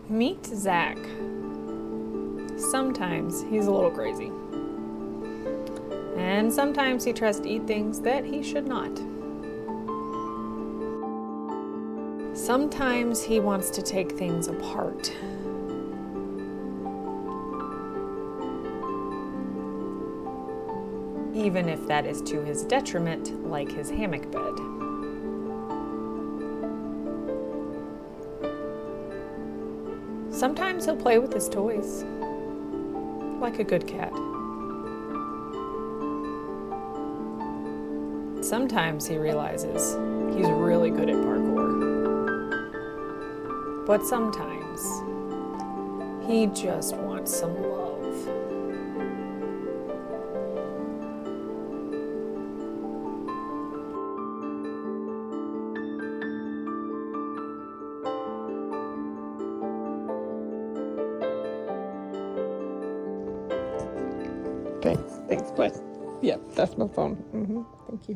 Meet Zack. Sometimes he's a little crazy. And sometimes he tries to eat things that he should not. Sometimes he wants to take things apart. Even if that is to his detriment, like his hammock bed. Sometimes he'll play with his toys, like a good cat. Sometimes he realizes he's really good at parkour. But sometimes he just wants some love. Thanks, bud. Yeah, that's my phone. Thank you.